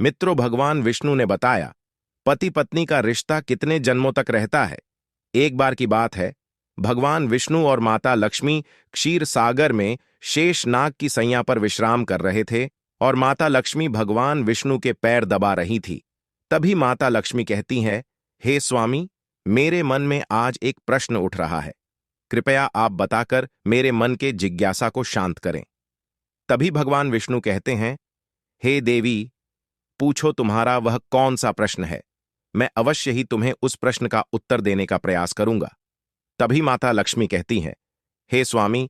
मित्रों, भगवान विष्णु ने बताया, पति पत्नी का रिश्ता कितने जन्मों तक रहता है। एक बार की बात है, भगवान विष्णु और माता लक्ष्मी क्षीर सागर में शेष नाग की सैया पर विश्राम कर रहे थे और माता लक्ष्मी भगवान विष्णु के पैर दबा रही थी। तभी माता लक्ष्मी कहती हैं, हे स्वामी, मेरे मन में आज एक प्रश्न उठ रहा है। कृपया आप बताकर मेरे मन के जिज्ञासा को शांत करें। तभी भगवान विष्णु कहते हैं, हे देवी, पूछो तुम्हारा वह कौन सा प्रश्न है। मैं अवश्य ही तुम्हें उस प्रश्न का उत्तर देने का प्रयास करूंगा। तभी माता लक्ष्मी कहती हैं, हे स्वामी,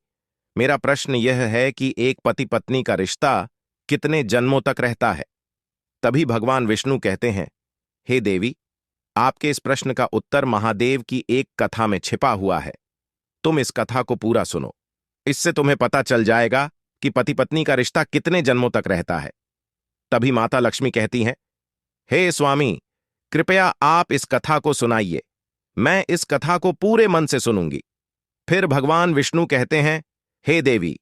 मेरा प्रश्न यह है कि एक पति पत्नी का रिश्ता कितने जन्मों तक रहता है। तभी भगवान विष्णु कहते हैं, हे देवी, आपके इस प्रश्न का उत्तर महादेव की एक कथा में छिपा हुआ है। तुम इस कथा को पूरा सुनो, इससे तुम्हें पता चल जाएगा कि पति पत्नी का रिश्ता कितने जन्मों तक रहता है। तभी माता लक्ष्मी कहती हैं, हे स्वामी, कृपया आप इस कथा को सुनाइए। मैं इस कथा को पूरे मन से सुनूंगी। फिर भगवान विष्णु कहते हैं, हे देवी,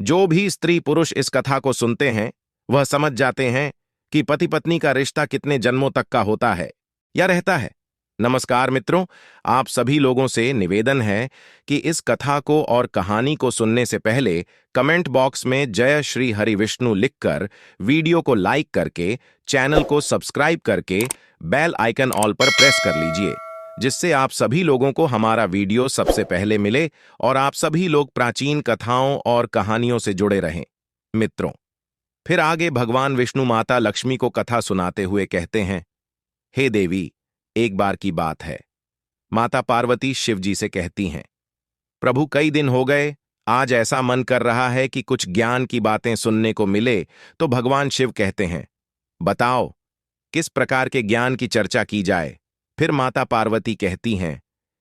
जो भी स्त्री पुरुष इस कथा को सुनते हैं वह समझ जाते हैं कि पति पत्नी का रिश्ता कितने जन्मों तक का होता है या रहता है। नमस्कार मित्रों, आप सभी लोगों से निवेदन है कि इस कथा को और कहानी को सुनने से पहले कमेंट बॉक्स में जय श्री हरि विष्णु लिखकर, वीडियो को लाइक करके, चैनल को सब्सक्राइब करके बेल आइकन ऑल पर प्रेस कर लीजिए, जिससे आप सभी लोगों को हमारा वीडियो सबसे पहले मिले और आप सभी लोग प्राचीन कथाओं और कहानियों से जुड़े रहें। मित्रों, फिर आगे भगवान विष्णु माता लक्ष्मी को कथा सुनाते हुए कहते हैं, हे देवी, एक बार की बात है। माता पार्वती शिव जी से कहती हैं, प्रभु, कई दिन हो गए, आज ऐसा मन कर रहा है कि कुछ ज्ञान की बातें सुनने को मिले। तो भगवान शिव कहते हैं, बताओ, किस प्रकार के ज्ञान की चर्चा की जाए। फिर माता पार्वती कहती हैं,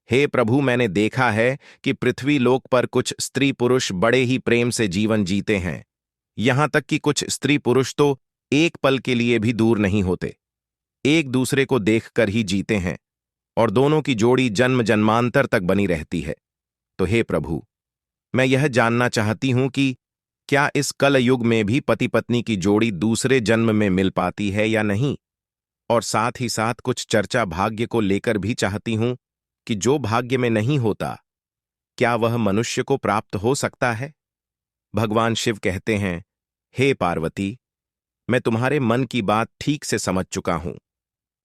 हे प्रभु, मैंने देखा है कि पृथ्वी लोक पर कुछ स्त्री पुरुष बड़े ही प्रेम से जीवन जीते हैं। यहां तक कि कुछ स्त्री पुरुष तो एक पल के लिए भी दूर नहीं होते, एक दूसरे को देखकर ही जीते हैं और दोनों की जोड़ी जन्म जन्मांतर तक बनी रहती है। तो हे प्रभु, मैं यह जानना चाहती हूं कि क्या इस कल युग में भी पति पत्नी की जोड़ी दूसरे जन्म में मिल पाती है या नहीं। और साथ ही साथ कुछ चर्चा भाग्य को लेकर भी चाहती हूं कि जो भाग्य में नहीं होता, क्या वह मनुष्य को प्राप्त हो सकता है। भगवान शिव कहते हैं, हे पार्वती, मैं तुम्हारे मन की बात ठीक से समझ चुका हूं।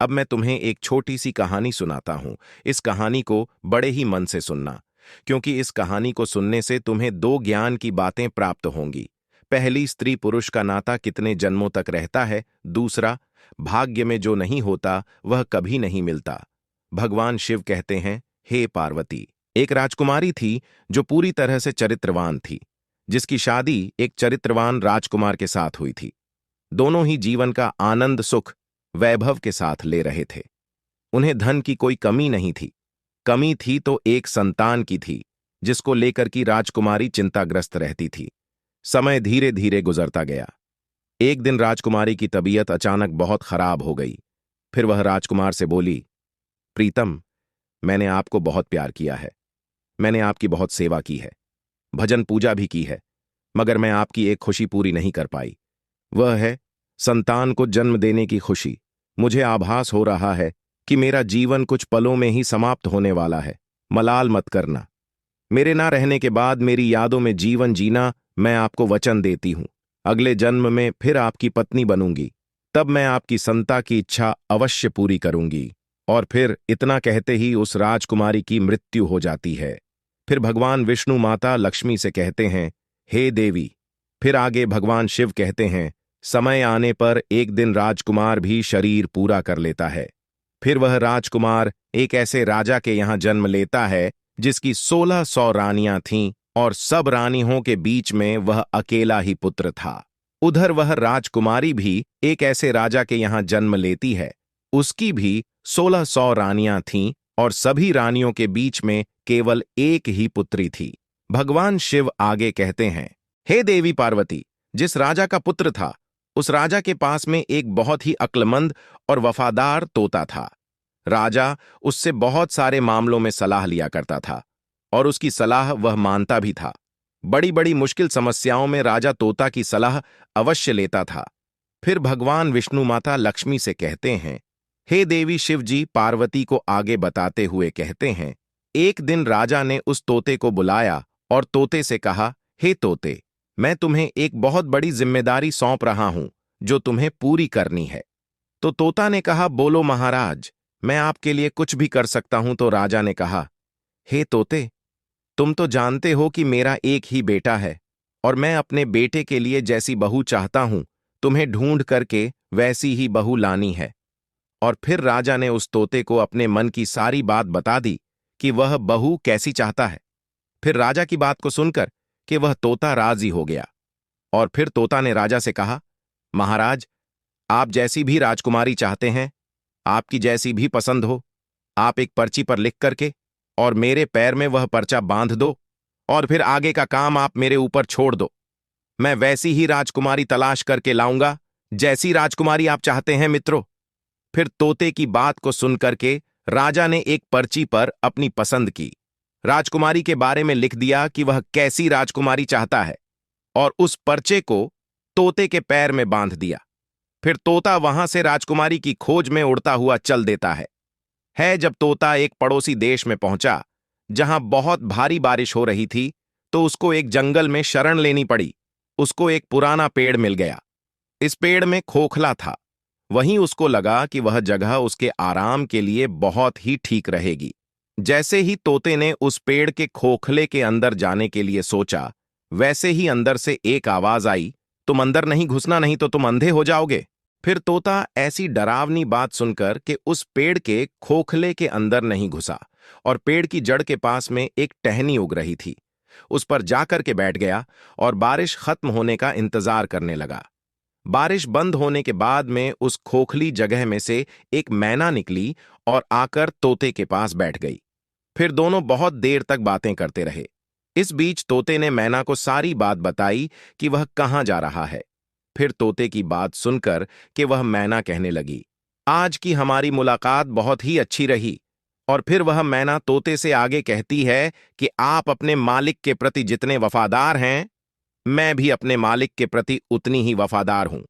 अब मैं तुम्हें एक छोटी सी कहानी सुनाता हूं। इस कहानी को बड़े ही मन से सुनना, क्योंकि इस कहानी को सुनने से तुम्हें दो ज्ञान की बातें प्राप्त होंगी। पहली, स्त्री पुरुष का नाता कितने जन्मों तक रहता है। दूसरा, भाग्य में जो नहीं होता वह कभी नहीं मिलता। भगवान शिव कहते हैं, हे पार्वती, एक राजकुमारी थी जो पूरी तरह से चरित्रवान थी, जिसकी शादी एक चरित्रवान राजकुमार के साथ हुई थी। दोनों ही जीवन का आनंद सुख वैभव के साथ ले रहे थे। उन्हें धन की कोई कमी नहीं थी। कमी थी तो एक संतान की थी, जिसको लेकर की राजकुमारी चिंताग्रस्त रहती थी। समय धीरे धीरे गुजरता गया। एक दिन राजकुमारी की तबीयत अचानक बहुत खराब हो गई। फिर वह राजकुमार से बोली, प्रीतम, मैंने आपको बहुत प्यार किया है, मैंने आपकी बहुत सेवा की है, भजन पूजा भी की है, मगर मैं आपकी एक खुशी पूरी नहीं कर पाई। वह है संतान को जन्म देने की खुशी। मुझे आभास हो रहा है कि मेरा जीवन कुछ पलों में ही समाप्त होने वाला है। मलाल मत करना। मेरे ना रहने के बाद मेरी यादों में जीवन जीना मैं आपको वचन देती हूं। अगले जन्म में फिर आपकी पत्नी बनूंगी, तब मैं आपकी संता की इच्छा अवश्य पूरी करूंगी। और फिर इतना कहते ही उस राजकुमारी की मृत्यु हो जाती है। फिर भगवान विष्णु माता लक्ष्मी से कहते हैं, हे देवी। फिर आगे भगवान शिव कहते हैं, समय आने पर एक दिन राजकुमार भी शरीर पूरा कर लेता है। फिर वह राजकुमार एक ऐसे राजा के यहां जन्म लेता है जिसकी 1600 रानियां थीं और सब रानियों के बीच में वह अकेला ही पुत्र था। उधर वह राजकुमारी भी एक ऐसे राजा के यहां जन्म लेती है। उसकी भी 1600 रानियां थीं और सभी रानियों के बीच में केवल एक ही पुत्री थी। भगवान शिव आगे कहते हैं, हे देवी पार्वती, जिस राजा का पुत्र था, उस राजा के पास में एक बहुत ही अक्लमंद और वफादार तोता था। राजा उससे बहुत सारे मामलों में सलाह लिया करता था और उसकी सलाह वह मानता भी था। बड़ी बड़ी मुश्किल समस्याओं में राजा तोता की सलाह अवश्य लेता था। फिर भगवान विष्णु माता लक्ष्मी से कहते हैं, हे देवी शिव जी पार्वती को आगे बताते हुए कहते हैं, एक दिन राजा ने उस तोते को बुलाया और तोते से कहा, हे तोते, मैं तुम्हें एक बहुत बड़ी जिम्मेदारी सौंप रहा हूं जो तुम्हें पूरी करनी है। तो तोता ने कहा, बोलो महाराज, मैं आपके लिए कुछ भी कर सकता हूं। तो राजा ने कहा, हे तोते, तुम तो जानते हो कि मेरा एक ही बेटा है और मैं अपने बेटे के लिए जैसी बहू चाहता हूं तुम्हें ढूंढ करके वैसी ही बहू लानी है। और फिर राजा ने उस तोते को अपने मन की सारी बात बता दी कि वह बहू कैसी चाहता है। फिर राजा की बात को सुनकर कि वह तोता राजी हो गया। और फिर तोता ने राजा से कहा, महाराज, आप जैसी भी राजकुमारी चाहते हैं, आपकी जैसी भी पसंद हो, आप एक पर्ची पर लिख करके और मेरे पैर में वह पर्चा बांध दो और फिर आगे का काम आप मेरे ऊपर छोड़ दो। मैं वैसी ही राजकुमारी तलाश करके लाऊंगा जैसी राजकुमारी आप चाहते हैं मित्रों। फिर तोते की बात को सुनकर के राजा ने एक पर्ची पर अपनी पसंद की राजकुमारी के बारे में लिख दिया कि वह कैसी राजकुमारी चाहता है और उस पर्चे को तोते के पैर में बांध दिया। फिर तोता वहां से राजकुमारी की खोज में उड़ता हुआ चल देता है। जब तोता एक पड़ोसी देश में पहुंचा जहां बहुत भारी बारिश हो रही थी तो उसको एक जंगल में शरण लेनी पड़ी। उसको एक पुराना पेड़ मिल गया। इस पेड़ में खोखला था। वहीं उसको लगा कि वह जगह उसके आराम के लिए बहुत ही ठीक रहेगी। जैसे ही तोते ने उस पेड़ के खोखले के अंदर जाने के लिए सोचा, वैसे ही अंदर से एक आवाज आई, तुम अंदर नहीं घुसना, नहीं तो तुम अंधे हो जाओगे। फिर तोता ऐसी डरावनी बात सुनकर कि उस पेड़ के खोखले के अंदर नहीं घुसा और पेड़ की जड़ के पास में एक टहनी उग रही थी, उस पर जाकर के बैठ गया और बारिश खत्म होने का इंतजार करने लगा। बारिश बंद होने के बाद में उस खोखली जगह में से एक मैना निकली और आकर तोते के पास बैठ गई। फिर दोनों बहुत देर तक बातें करते रहे। इस बीच तोते ने मैना को सारी बात बताई कि वह कहाँ जा रहा है। फिर तोते की बात सुनकर कि वह मैना कहने लगी, आज की हमारी मुलाकात बहुत ही अच्छी रही। और फिर वह मैना तोते से आगे कहती है कि आप अपने मालिक के प्रति जितने वफादार हैं, मैं भी अपने मालिक के प्रति उतनी ही वफादार हूं।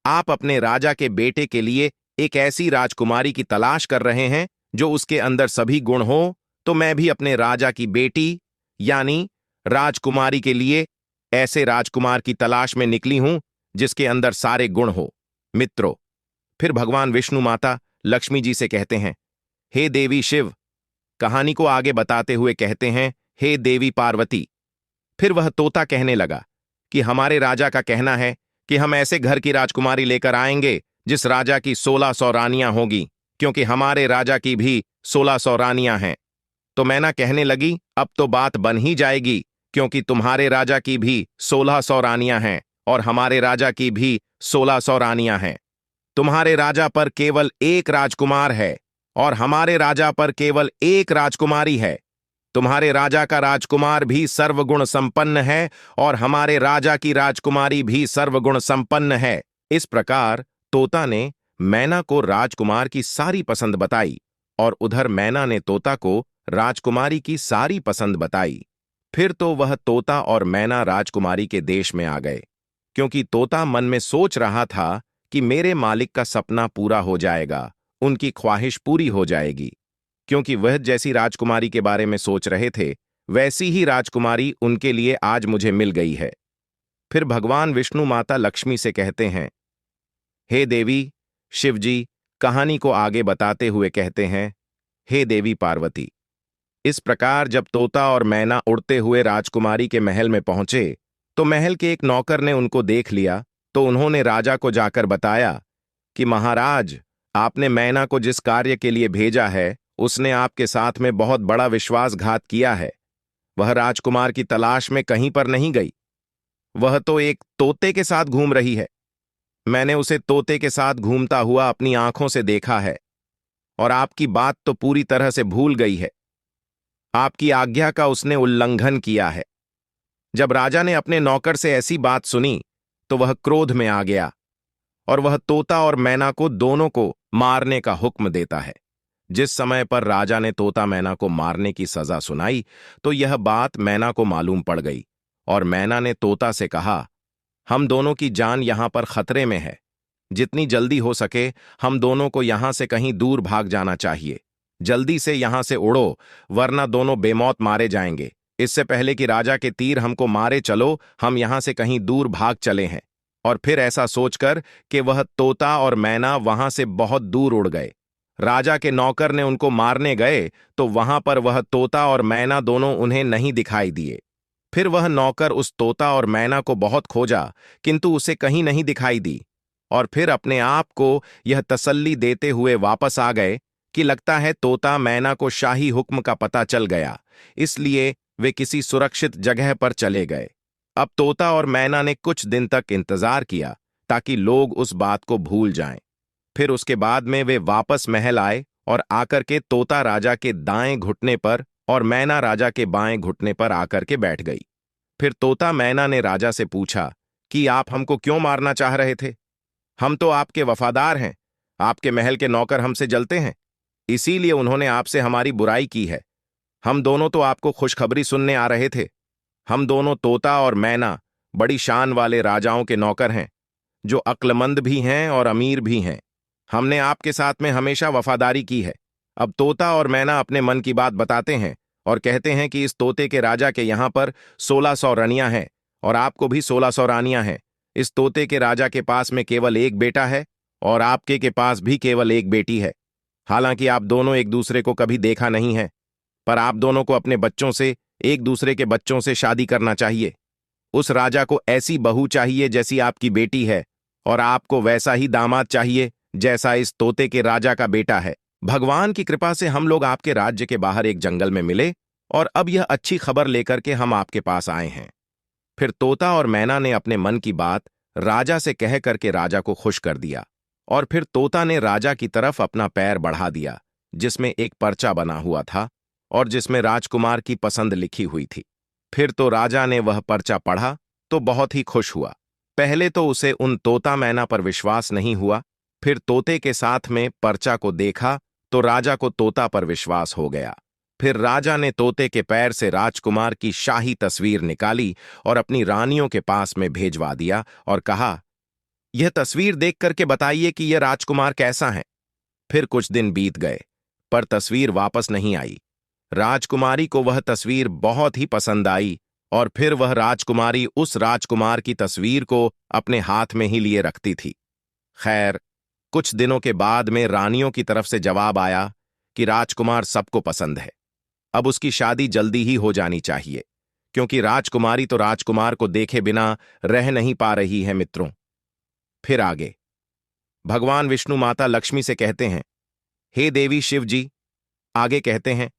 आप अपने राजा के बेटे के लिए एक ऐसी राजकुमारी की तलाश कर रहे हैं जो उसके अंदर सभी गुण हो, तो मैं भी अपने राजा की बेटी यानी राजकुमारी के लिए ऐसे राजकुमार की तलाश में निकली हूं जिसके अंदर सारे गुण हो। मित्रों, फिर भगवान विष्णु माता लक्ष्मी जी से कहते हैं, हे देवी शिव, कहानी को आगे बताते हुए कहते हैं, हे देवी पार्वती। फिर वह तोता कहने लगा कि हमारे राजा का कहना है कि हम ऐसे घर की राजकुमारी लेकर आएंगे जिस राजा की 1600 रानियां होगी, क्योंकि हमारे राजा की भी 1600 रानियां हैं। तो मैना कहने लगी, अब तो बात बन ही जाएगी, क्योंकि तुम्हारे राजा की भी 1600 रानियां हैं और हमारे राजा की भी 1600 रानियां हैं। तुम्हारे राजा पर केवल एक राजकुमार है और हमारे राजा पर केवल एक राजकुमारी है। तुम्हारे राजा का राजकुमार भी सर्वगुण संपन्न है और हमारे राजा की राजकुमारी भी सर्वगुण संपन्न है। इस प्रकार तोता ने मैना को राजकुमार की सारी पसंद बताई और उधर मैना ने तोता को राजकुमारी की सारी पसंद बताई। फिर तो वह तोता और मैना राजकुमारी के देश में आ गए, क्योंकि तोता मन में सोच रहा था कि मेरे मालिक का सपना पूरा हो जाएगा, उनकी ख्वाहिश पूरी हो जाएगी। क्योंकि वह जैसी राजकुमारी के बारे में सोच रहे थे, वैसी ही राजकुमारी उनके लिए आज मुझे मिल गई है। फिर भगवान विष्णु माता लक्ष्मी से कहते हैं, हे देवी शिवजी कहानी को आगे बताते हुए कहते हैं, हे देवी पार्वती। इस प्रकार जब तोता और मैना उड़ते हुए राजकुमारी के महल में पहुंचे तो महल के एक नौकर ने उनको देख लिया। तो उन्होंने राजा को जाकर बताया कि महाराज, आपने मैना को जिस कार्य के लिए भेजा है उसने आपके साथ में बहुत बड़ा विश्वासघात किया है। वह राजकुमार की तलाश में कहीं पर नहीं गई, वह तो एक तोते के साथ घूम रही है। मैंने उसे तोते के साथ घूमता हुआ अपनी आंखों से देखा है और आपकी बात तो पूरी तरह से भूल गई है। आपकी आज्ञा का उसने उल्लंघन किया है। जब राजा ने अपने नौकर से ऐसी बात सुनी तो वह क्रोध में आ गया और वह तोता और मैना को दोनों को मारने का हुक्म देता है। जिस समय पर राजा ने तोता मैना को मारने की सजा सुनाई तो यह बात मैना को मालूम पड़ गई और मैना ने तोता से कहा, हम दोनों की जान यहां पर खतरे में है, जितनी जल्दी हो सके हम दोनों को यहां से कहीं दूर भाग जाना चाहिए। जल्दी से यहां से उड़ो, वरना दोनों बेमौत मारे जाएंगे। इससे पहले कि राजा के तीर हमको मारे, चलो हम यहां से कहीं दूर भाग चले हैं। और फिर ऐसा सोचकर कि वह तोता और मैना वहां से बहुत दूर उड़ गए। राजा के नौकर ने उनको मारने गए तो वहां पर वह तोता और मैना दोनों उन्हें नहीं दिखाई दिए। फिर वह नौकर उस तोता और मैना को बहुत खोजा, किंतु उसे कहीं नहीं दिखाई दी। और फिर अपने आप को यह तसल्ली देते हुए वापस आ गए कि लगता है तोता मैना को शाही हुक्म का पता चल गया, इसलिए वे किसी सुरक्षित जगह पर चले गए। अब तोता और मैना ने कुछ दिन तक इंतजार किया ताकि लोग उस बात को भूल जाएं। फिर उसके बाद में वे वापस महल आए और आकर के तोता राजा के दाएं घुटने पर और मैना राजा के बाएं घुटने पर आकर के बैठ गई। फिर तोता मैना ने राजा से पूछा कि आप हमको क्यों मारना चाह रहे थे? हम तो आपके वफादार हैं, आपके महल के नौकर हमसे जलते हैं, इसीलिए उन्होंने आपसे हमारी बुराई की है। हम दोनों तो आपको खुशखबरी सुनने आ रहे थे। हम दोनों तोता और मैना बड़ी शान वाले राजाओं के नौकर हैं, जो अक्लमंद भी हैं और अमीर भी हैं। हमने आपके साथ में हमेशा वफादारी की है। अब तोता और मैना अपने मन की बात बताते हैं और कहते हैं कि इस तोते के राजा के यहाँ पर 1600 रानियां हैं और आपको भी 1600 रानियां हैं। इस तोते के राजा के पास में केवल एक बेटा है और आपके के पास भी केवल एक बेटी है। हालांकि आप दोनों एक दूसरे को कभी देखा नहीं है, पर आप दोनों को अपने बच्चों से एक दूसरे के बच्चों से शादी करना चाहिए। उस राजा को ऐसी बहू चाहिए जैसी आपकी बेटी है, और आपको वैसा ही दामाद चाहिए जैसा इस तोते के राजा का बेटा है। भगवान की कृपा से हम लोग आपके राज्य के बाहर एक जंगल में मिले और अब यह अच्छी खबर लेकर के हम आपके पास आए हैं। फिर तोता और मैना ने अपने मन की बात राजा से कह करके राजा को खुश कर दिया, और फिर तोता ने राजा की तरफ अपना पैर बढ़ा दिया जिसमें एक पर्चा बना हुआ था और जिसमें राजकुमार की पसंद लिखी हुई थी। फिर तो राजा ने वह पर्चा पढ़ा तो बहुत ही खुश हुआ। पहले तो उसे उन तोता मैना पर विश्वास नहीं हुआ, फिर तोते के साथ में पर्चा को देखा तो राजा को तोता पर विश्वास हो गया। फिर राजा ने तोते के पैर से राजकुमार की शाही तस्वीर निकाली और अपनी रानियों के पास में भेजवा दिया और कहा, यह तस्वीर देख करके बताइए कि यह राजकुमार कैसा है। फिर कुछ दिन बीत गए पर तस्वीर वापस नहीं आई। राजकुमारी को वह तस्वीर बहुत ही पसंद आई और फिर वह राजकुमारी उस राजकुमार की तस्वीर को अपने हाथ में ही लिए रखती थी। खैर, कुछ दिनों के बाद में रानियों की तरफ से जवाब आया कि राजकुमार सबको पसंद है, अब उसकी शादी जल्दी ही हो जानी चाहिए, क्योंकि राजकुमारी तो राजकुमार को देखे बिना रह नहीं पा रही है। मित्रों, फिर आगे भगवान विष्णु माता लक्ष्मी से कहते हैं, हे देवी शिव जी। आगे कहते हैं,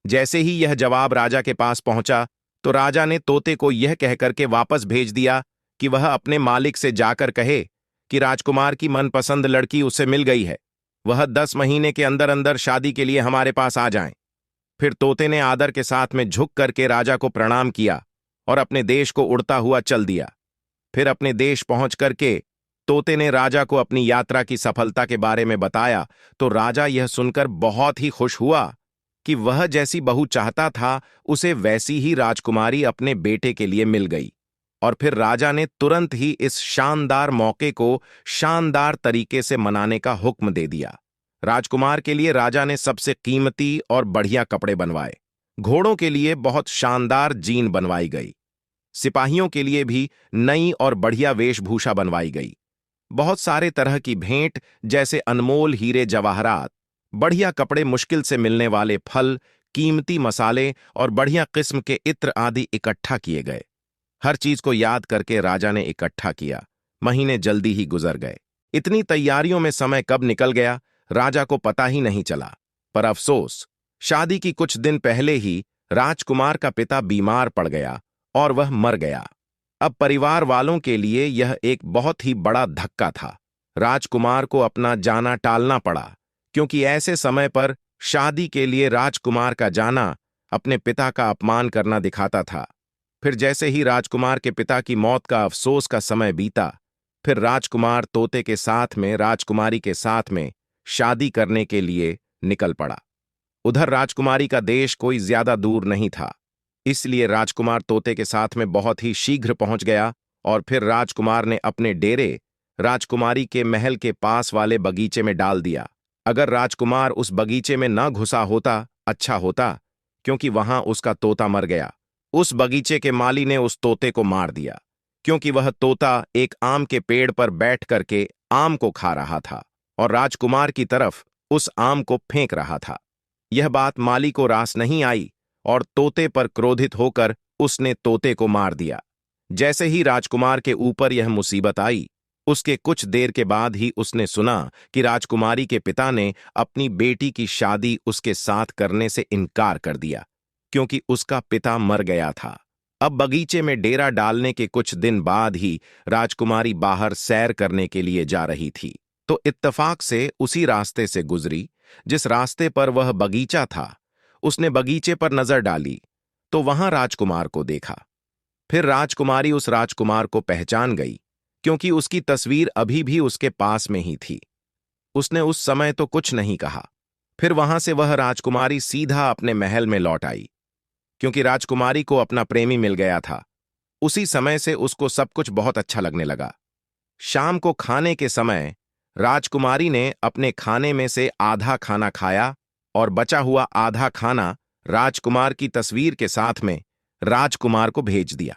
जैसे ही यह जवाब राजा के पास पहुंचा तो राजा ने तोते को यह कहकर के वापस भेज दिया कि वह अपने मालिक से जाकर कहे कि राजकुमार की मनपसंद लड़की उसे मिल गई है, वह 10 महीने के अंदर अंदर शादी के लिए हमारे पास आ जाएं। फिर तोते ने आदर के साथ में झुक करके राजा को प्रणाम किया और अपने देश को उड़ता हुआ चल दिया। फिर अपने देश पहुंच करके तोते ने राजा को अपनी यात्रा की सफलता के बारे में बताया तो राजा यह सुनकर बहुत ही खुश हुआ कि वह जैसी बहू चाहता था उसे वैसी ही राजकुमारी अपने बेटे के लिए मिल गई। और फिर राजा ने तुरंत ही इस शानदार मौके को शानदार तरीके से मनाने का हुक्म दे दिया। राजकुमार के लिए राजा ने सबसे कीमती और बढ़िया कपड़े बनवाए, घोड़ों के लिए बहुत शानदार जीन बनवाई गई, सिपाहियों के लिए भी नई और बढ़िया वेशभूषा बनवाई गई। बहुत सारे तरह की भेंट जैसे अनमोल हीरे जवाहरात, बढ़िया कपड़े, मुश्किल से मिलने वाले फल, कीमती मसाले और बढ़िया किस्म के इत्र आदि इकट्ठा किए गए। हर चीज को याद करके राजा ने इकट्ठा किया। महीने जल्दी ही गुजर गए। इतनी तैयारियों में समय कब निकल गया राजा को पता ही नहीं चला। पर अफसोस, शादी की कुछ दिन पहले ही राजकुमार का पिता बीमार पड़ गया और वह मर गया। अब परिवार वालों के लिए यह एक बहुत ही बड़ा धक्का था। राजकुमार को अपना जाना टालना पड़ा, क्योंकि ऐसे समय पर शादी के लिए राजकुमार का जाना अपने पिता का अपमान करना दिखाता था। फिर जैसे ही राजकुमार के पिता की मौत का अफसोस का समय बीता, फिर राजकुमार तोते के साथ में राजकुमारी के साथ में शादी करने के लिए निकल पड़ा। उधर राजकुमारी का देश कोई ज्यादा दूर नहीं था, इसलिए राजकुमार तोते के साथ में बहुत ही शीघ्र पहुंच गया और फिर राजकुमार ने अपने डेरे राजकुमारी के महल के पास वाले बगीचे में डाल दिया। अगर राजकुमार उस बगीचे में न घुसा होता अच्छा होता, क्योंकि वहां उसका तोता मर गया। उस बगीचे के माली ने उस तोते को मार दिया, क्योंकि वह तोता एक आम के पेड़ पर बैठ करके आम को खा रहा था और राजकुमार की तरफ उस आम को फेंक रहा था। यह बात माली को रास नहीं आई और तोते पर क्रोधित होकर उसने तोते को मार दिया। जैसे ही राजकुमार के ऊपर यह मुसीबत आई, उसके कुछ देर के बाद ही उसने सुना कि राजकुमारी के पिता ने अपनी बेटी की शादी उसके साथ करने से इनकार कर दिया, क्योंकि उसका पिता मर गया था। अब बगीचे में डेरा डालने के कुछ दिन बाद ही राजकुमारी बाहर सैर करने के लिए जा रही थी, तो इत्तेफाक से उसी रास्ते से गुजरी जिस रास्ते पर वह बगीचा था। उसने बगीचे पर नजर डाली तो वहां राजकुमार को देखा। फिर राजकुमारी उस राजकुमार को पहचान गई, क्योंकि उसकी तस्वीर अभी भी उसके पास में ही थी। उसने उस समय तो कुछ नहीं कहा। फिर वहां से वह राजकुमारी सीधा अपने महल में लौट आई, क्योंकि राजकुमारी को अपना प्रेमी मिल गया था। उसी समय से उसको सब कुछ बहुत अच्छा लगने लगा। शाम को खाने के समय राजकुमारी ने अपने खाने में से आधा खाना खाया और बचा हुआ आधा खाना राजकुमार की तस्वीर के साथ में राजकुमार को भेज दिया।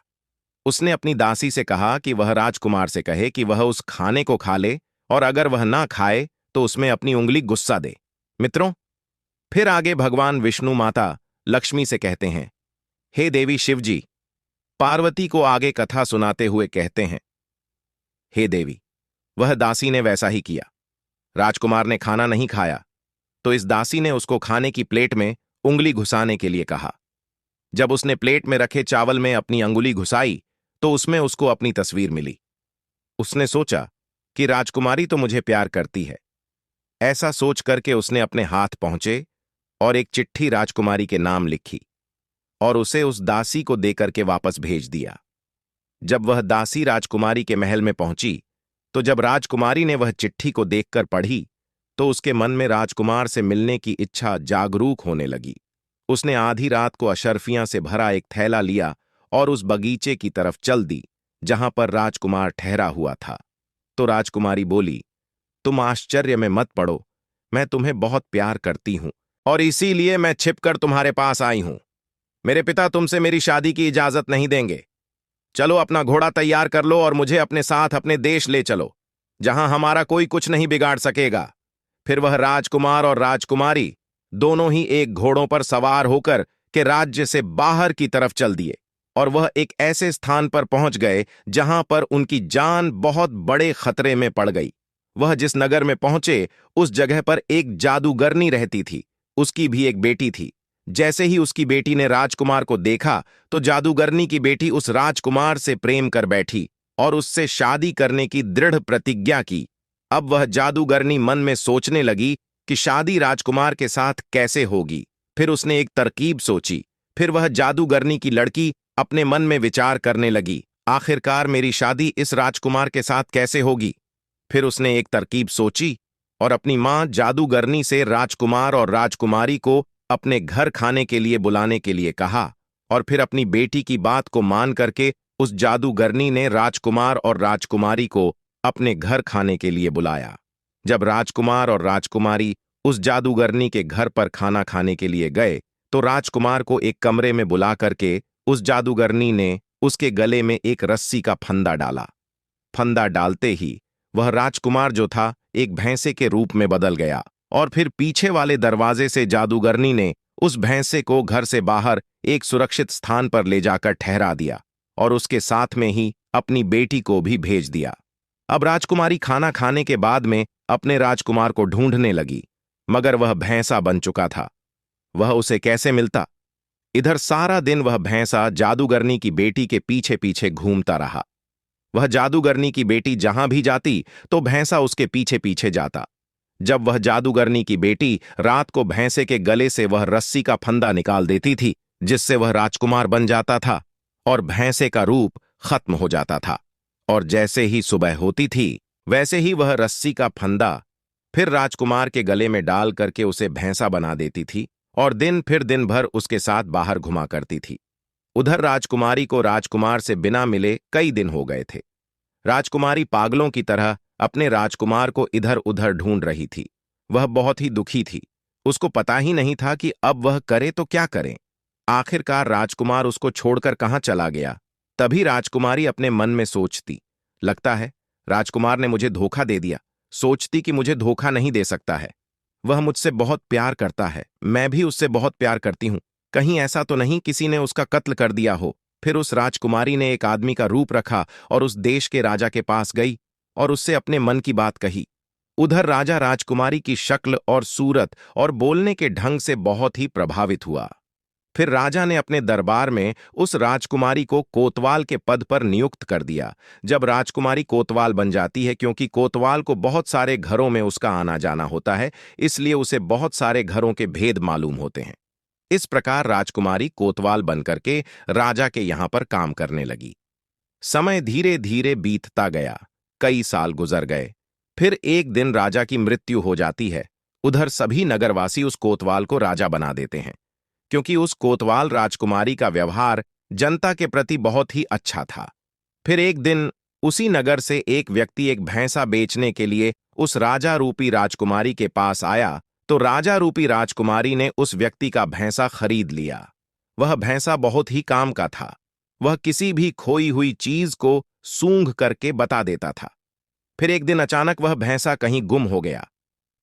उसने अपनी दासी से कहा कि वह राजकुमार से कहे कि वह उस खाने को खा ले, और अगर वह ना खाए तो उसमें अपनी उंगली गुस्सा दे। मित्रों, फिर आगे भगवान विष्णु माता लक्ष्मी से कहते हैं, हे देवी शिवजी। पार्वती को आगे कथा सुनाते हुए कहते हैं, हे देवी। वह दासी ने वैसा ही किया। राजकुमार ने खाना नहीं खाया तो इस दासी ने उसको खाने की प्लेट में उंगली घुसाने के लिए कहा। जब उसने प्लेट में रखे चावल में अपनी अंगुली घुसाई तो उसमें उसको अपनी तस्वीर मिली। उसने सोचा कि राजकुमारी तो मुझे प्यार करती है। ऐसा सोच करके उसने अपने हाथ पहुंचे और एक चिट्ठी राजकुमारी के नाम लिखी और उसे उस दासी को देकर के वापस भेज दिया। जब वह दासी राजकुमारी के महल में पहुंची तो जब राजकुमारी ने वह चिट्ठी को देखकर पढ़ी तो उसके मन में राजकुमार से मिलने की इच्छा जागरूक होने लगी। उसने आधी रात को अशर्फियां से भरा एक थैला लिया और उस बगीचे की तरफ चल दी जहां पर राजकुमार ठहरा हुआ था। तो राजकुमारी बोली, तुम आश्चर्य में मत पड़ो, मैं तुम्हें बहुत प्यार करती हूं और इसीलिए मैं छिपकर तुम्हारे पास आई हूं। मेरे पिता तुमसे मेरी शादी की इजाजत नहीं देंगे। चलो अपना घोड़ा तैयार कर लो और मुझे अपने साथ अपने देश ले चलो, जहां हमारा कोई कुछ नहीं बिगाड़ सकेगा। फिर वह राजकुमार और राजकुमारी दोनों ही एक घोड़ों पर सवार होकर के राज्य से बाहर की तरफ चल दिए और वह एक ऐसे स्थान पर पहुंच गए जहां पर उनकी जान बहुत बड़े खतरे में पड़ गई। वह जिस नगर में पहुंचे उस जगह पर एक जादूगरनी रहती थी। उसकी भी एक बेटी थी। जैसे ही उसकी बेटी ने राजकुमार को देखा तो जादूगरनी की बेटी उस राजकुमार से प्रेम कर बैठी और उससे शादी करने की दृढ़ प्रतिज्ञा की। अब वह जादूगरनी मन में सोचने लगी कि शादी राजकुमार के साथ कैसे होगी। फिर उसने एक तरकीब सोची। फिर वह जादूगरनी की लड़की अपने मन में विचार करने लगी, आखिरकार मेरी शादी इस राजकुमार के साथ कैसे होगी। फिर उसने एक तरकीब सोची और अपनी मां जादूगरनी से राजकुमार और राजकुमारी को अपने घर खाने के लिए बुलाने के लिए कहा और फिर अपनी बेटी की बात को मान करके उस जादूगरनी ने राजकुमार और राजकुमारी को अपने घर खाने के लिए बुलाया। जब राजकुमार और राजकुमारी उस जादूगरनी के घर पर खाना खाने के लिए गए तो राजकुमार को एक कमरे में बुला करके उस जादूगरनी ने उसके गले में एक रस्सी का फंदा डाला। फंदा डालते ही वह राजकुमार जो था एक भैंसे के रूप में बदल गया और फिर पीछे वाले दरवाजे से जादूगरनी ने उस भैंसे को घर से बाहर एक सुरक्षित स्थान पर ले जाकर ठहरा दिया और उसके साथ में ही अपनी बेटी को भी भेज दिया। अब राजकुमारी खाना खाने के बाद में अपने राजकुमार को ढूंढने लगी, मगर वह भैंसा बन चुका था। वह उसे कैसे मिलता? इधर सारा दिन वह भैंसा जादूगरनी की बेटी के पीछे पीछे घूमता रहा। वह जादूगरनी की बेटी जहां भी जाती तो भैंसा उसके पीछे पीछे जाता। जब वह जादूगरनी की बेटी रात को भैंसे के गले से वह रस्सी का फंदा निकाल देती थी, जिससे वह राजकुमार बन जाता था और भैंसे का रूप खत्म हो जाता था। और जैसे ही सुबह होती थी वैसे ही वह रस्सी का फंदा फिर राजकुमार के गले में डाल करके उसे भैंसा बना देती थी और दिन फिर दिन भर उसके साथ बाहर घुमा करती थी। उधर राजकुमारी को राजकुमार से बिना मिले कई दिन हो गए थे। राजकुमारी पागलों की तरह अपने राजकुमार को इधर उधर ढूंढ रही थी। वह बहुत ही दुखी थी। उसको पता ही नहीं था कि अब वह करे तो क्या करे। आखिरकार राजकुमार उसको छोड़कर कहाँ चला गया। तभी राजकुमारी अपने मन में सोचती, लगता है राजकुमार ने मुझे धोखा दे दिया। सोचती कि मुझे धोखा नहीं दे सकता है। वह मुझसे बहुत प्यार करता है, मैं भी उससे बहुत प्यार करती हूं। कहीं ऐसा तो नहीं किसी ने उसका कत्ल कर दिया हो। फिर उस राजकुमारी ने एक आदमी का रूप रखा और उस देश के राजा के पास गई और उससे अपने मन की बात कही। उधर राजा राजकुमारी की शक्ल और सूरत और बोलने के ढंग से बहुत ही प्रभावित हुआ। फिर राजा ने अपने दरबार में उस राजकुमारी को कोतवाल के पद पर नियुक्त कर दिया। जब राजकुमारी कोतवाल बन जाती है, क्योंकि कोतवाल को बहुत सारे घरों में उसका आना जाना होता है, इसलिए उसे बहुत सारे घरों के भेद मालूम होते हैं। इस प्रकार राजकुमारी कोतवाल बनकर के राजा के यहां पर काम करने लगी। समय धीरे धीरे बीतता गया। कई साल गुजर गए। फिर एक दिन राजा की मृत्यु हो जाती है। उधर सभी नगरवासी उस कोतवाल को राजा बना देते हैं, क्योंकि उस कोतवाल राजकुमारी का व्यवहार जनता के प्रति बहुत ही अच्छा था। फिर एक दिन उसी नगर से एक व्यक्ति एक भैंसा बेचने के लिए उस राजा रूपी राजकुमारी के पास आया, तो राजा रूपी राजकुमारी ने उस व्यक्ति का भैंसा खरीद लिया। वह भैंसा बहुत ही काम का था। वह किसी भी खोई हुई चीज को सूंघ करके बता देता था। फिर एक दिन अचानक वह भैंसा कहीं गुम हो गया।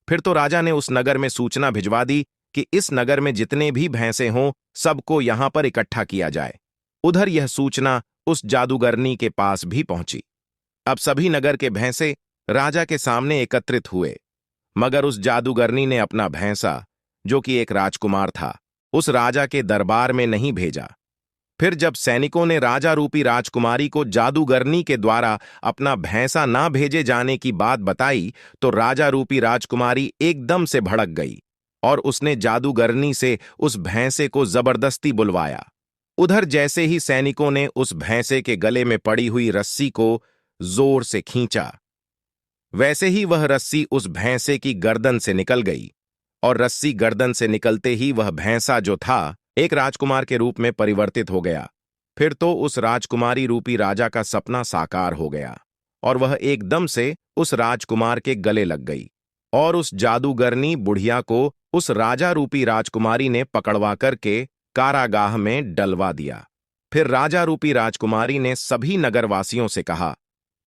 फिर तो राजा ने उस नगर में सूचना भिजवा दी कि इस नगर में जितने भी भैंसे हों सबको यहां पर इकट्ठा किया जाए। उधर यह सूचना उस जादूगरनी के पास भी पहुंची। अब सभी नगर के भैंसे राजा के सामने एकत्रित हुए, मगर उस जादूगरनी ने अपना भैंसा, जो कि एक राजकुमार था, उस राजा के दरबार में नहीं भेजा। फिर जब सैनिकों ने राजा रूपी राजकुमारी को जादूगरनी के द्वारा अपना भैंसा ना भेजे जाने की बात बताई, तो राजा रूपी राजकुमारी एकदम से भड़क गई और उसने जादूगरनी से उस भैंसे को जबरदस्ती बुलवाया। उधर जैसे ही सैनिकों ने उस भैंसे के गले में पड़ी हुई रस्सी को जोर से खींचा, वैसे ही वह रस्सी उस भैंसे की गर्दन से निकल गई और रस्सी गर्दन से निकलते ही वह भैंसा जो था एक राजकुमार के रूप में परिवर्तित हो गया। फिर तो उस राजकुमारी रूपी राजा का सपना साकार हो गया और वह एकदम से उस राजकुमार के गले लग गई और उस जादूगरनी बुढ़िया को उस राजा रूपी राजकुमारी ने पकड़वा करके कारागाह में डलवा दिया। फिर राजा रूपी राजकुमारी ने सभी नगरवासियों से कहा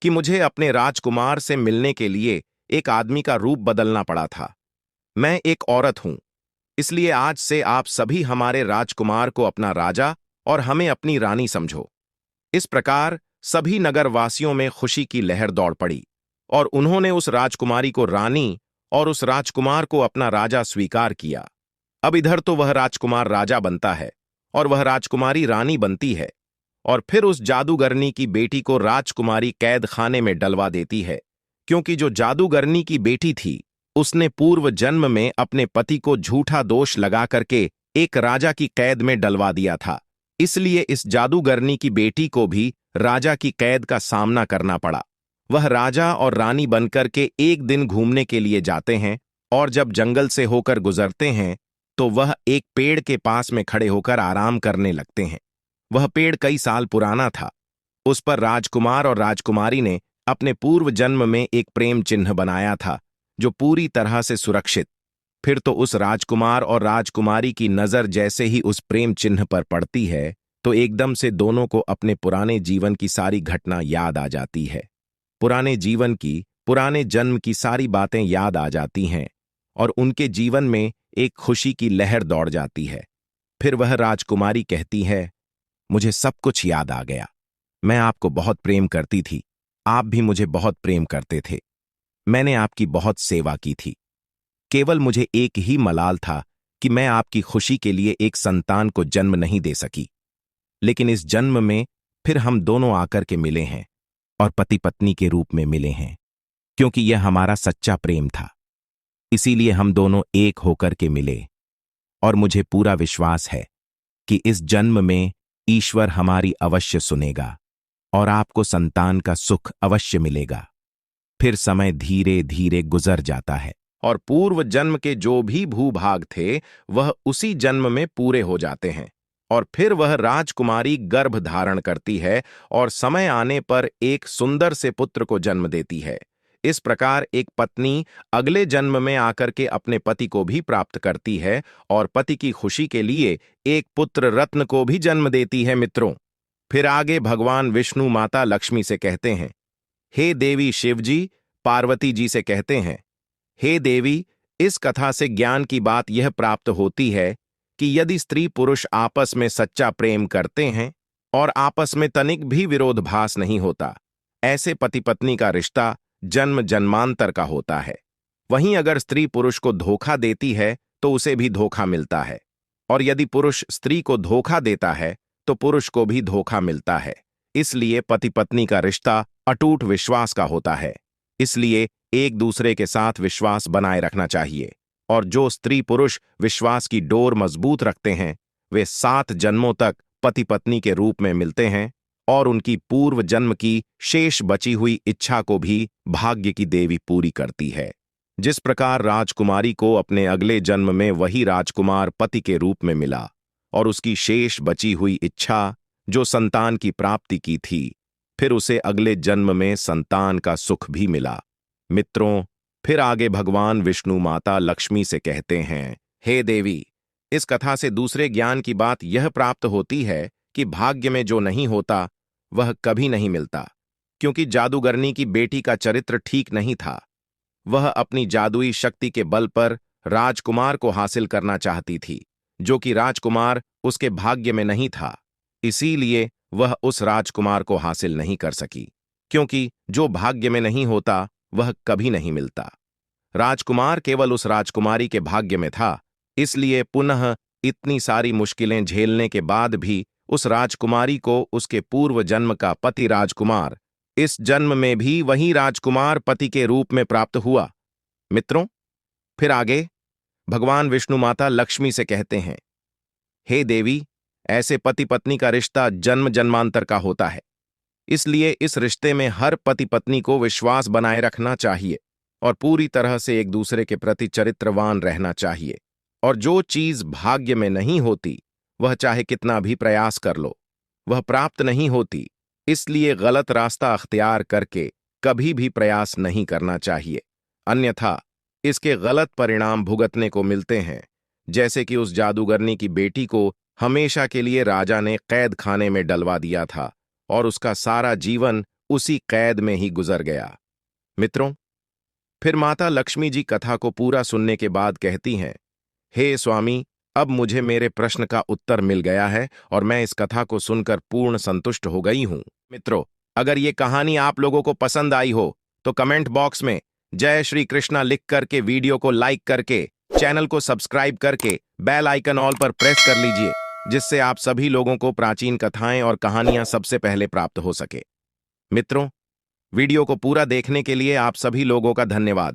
कि मुझे अपने राजकुमार से मिलने के लिए एक आदमी का रूप बदलना पड़ा था। मैं एक औरत हूं, इसलिए आज से आप सभी हमारे राजकुमार को अपना राजा और हमें अपनी रानी समझो। इस प्रकार सभी नगरवासियों में खुशी की लहर दौड़ पड़ी और उन्होंने उस राजकुमारी को रानी और उस राजकुमार को अपना राजा स्वीकार किया। अब इधर तो वह राजकुमार राजा बनता है और वह राजकुमारी रानी बनती है, और फिर उस जादूगरनी की बेटी को राजकुमारी कैद खाने में डलवा देती है, क्योंकि जो जादूगरनी की बेटी थी उसने पूर्व जन्म में अपने पति को झूठा दोष लगा करके एक राजा की कैद में डलवा दिया था। इसलिए इस जादूगरनी की बेटी को भी राजा की कैद का सामना करना पड़ा। वह राजा और रानी बनकर के एक दिन घूमने के लिए जाते हैं और जब जंगल से होकर गुजरते हैं तो वह एक पेड़ के पास में खड़े होकर आराम करने लगते हैं। वह पेड़ कई साल पुराना था। उस पर राजकुमार और राजकुमारी ने अपने पूर्व जन्म में एक प्रेम चिन्ह बनाया था, जो पूरी तरह से सुरक्षित। फिर तो उस राजकुमार और राजकुमारी की नजर जैसे ही उस प्रेम चिन्ह पर पड़ती है तो एकदम से दोनों को अपने पुराने जीवन की सारी घटना याद आ जाती है। पुराने जीवन की, पुराने जन्म की सारी बातें याद आ जाती हैं और उनके जीवन में एक खुशी की लहर दौड़ जाती है। फिर वह राजकुमारी कहती है, मुझे सब कुछ याद आ गया। मैं आपको बहुत प्रेम करती थी, आप भी मुझे बहुत प्रेम करते थे। मैंने आपकी बहुत सेवा की थी। केवल मुझे एक ही मलाल था कि मैं आपकी खुशी के लिए एक संतान को जन्म नहीं दे सकी, लेकिन इस जन्म में फिर हम दोनों आकर के मिले हैं और पति पत्नी के रूप में मिले हैं, क्योंकि यह हमारा सच्चा प्रेम था। इसीलिए हम दोनों एक होकर के मिले और मुझे पूरा विश्वास है कि इस जन्म में ईश्वर हमारी अवश्य सुनेगा और आपको संतान का सुख अवश्य मिलेगा। फिर समय धीरे धीरे गुजर जाता है और पूर्व जन्म के जो भी भूभाग थे वह उसी जन्म में पूरे हो जाते हैं और फिर वह राजकुमारी गर्भ धारण करती है और समय आने पर एक सुंदर से पुत्र को जन्म देती है। इस प्रकार एक पत्नी अगले जन्म में आकर के अपने पति को भी प्राप्त करती है और पति की खुशी के लिए एक पुत्र रत्न को भी जन्म देती है मित्रों। फिर आगे भगवान विष्णु माता लक्ष्मी से कहते हैं, हे देवी शिवजी पार्वती जी से कहते हैं, हे देवी, इस कथा से ज्ञान की बात यह प्राप्त होती है कि यदि स्त्री पुरुष आपस में सच्चा प्रेम करते हैं और आपस में तनिक भी विरोधाभास नहीं होता, ऐसे पति पत्नी का रिश्ता जन्म जन्मांतर का होता है। वहीं अगर स्त्री पुरुष को धोखा देती है तो उसे भी धोखा मिलता है, और यदि पुरुष स्त्री को धोखा देता है तो पुरुष को भी धोखा मिलता है। इसलिए पति पत्नी का रिश्ता अटूट विश्वास का होता है। इसलिए एक दूसरे के साथ विश्वास बनाए रखना चाहिए, और जो स्त्री पुरुष विश्वास की डोर मजबूत रखते हैं वे 7 जन्मों तक पति पत्नी के रूप में मिलते हैं और उनकी पूर्व जन्म की शेष बची हुई इच्छा को भी भाग्य की देवी पूरी करती है। जिस प्रकार राजकुमारी को अपने अगले जन्म में वही राजकुमार पति के रूप में मिला और उसकी शेष बची हुई इच्छा जो संतान की प्राप्ति की थी, फिर उसे अगले जन्म में संतान का सुख भी मिला। मित्रों, फिर आगे भगवान विष्णु माता लक्ष्मी से कहते हैं, हे देवी, इस कथा से दूसरे ज्ञान की बात यह प्राप्त होती है कि भाग्य में जो नहीं होता वह कभी नहीं मिलता, क्योंकि जादूगरनी की बेटी का चरित्र ठीक नहीं था। वह अपनी जादुई शक्ति के बल पर राजकुमार को हासिल करना चाहती थी, जो कि राजकुमार उसके भाग्य में नहीं था। इसीलिए वह उस राजकुमार को हासिल नहीं कर सकी, क्योंकि जो भाग्य में नहीं होता वह कभी नहीं मिलता। राजकुमार केवल उस राजकुमारी के भाग्य में था, इसलिए पुनः इतनी सारी मुश्किलें झेलने के बाद भी उस राजकुमारी को उसके पूर्व जन्म का पति राजकुमार इस जन्म में भी वही राजकुमार पति के रूप में प्राप्त हुआ। मित्रों, फिर आगे भगवान विष्णु माता लक्ष्मी से कहते हैं, हे देवी, ऐसे पति पत्नी का रिश्ता जन्म जन्मांतर का होता है। इसलिए इस रिश्ते में हर पति पत्नी को विश्वास बनाए रखना चाहिए और पूरी तरह से एक दूसरे के प्रति चरित्रवान रहना चाहिए। और जो चीज भाग्य में नहीं होती वह चाहे कितना भी प्रयास कर लो, वह प्राप्त नहीं होती। इसलिए गलत रास्ता अख्तियार करके कभी भी प्रयास नहीं करना चाहिए, अन्यथा इसके गलत परिणाम भुगतने को मिलते हैं। जैसे कि उस जादूगरनी की बेटी को हमेशा के लिए राजा ने कैद खाने में डलवा दिया था और उसका सारा जीवन उसी कैद में ही गुजर गया। मित्रों, फिर माता लक्ष्मी जी कथा को पूरा सुनने के बाद कहती हैं, हे स्वामी, अब मुझे मेरे प्रश्न का उत्तर मिल गया है और मैं इस कथा को सुनकर पूर्ण संतुष्ट हो गई हूं। मित्रों, अगर ये कहानी आप लोगों को पसंद आई हो तो कमेंट बॉक्स में जय श्री कृष्णा लिख करके, वीडियो को लाइक करके, चैनल को सब्सक्राइब करके बेल आइकन ऑल पर प्रेस कर लीजिए, जिससे आप सभी लोगों को प्राचीन कथाएं और कहानियां सबसे पहले प्राप्त हो सके। मित्रों, वीडियो को पूरा देखने के लिए आप सभी लोगों का धन्यवाद।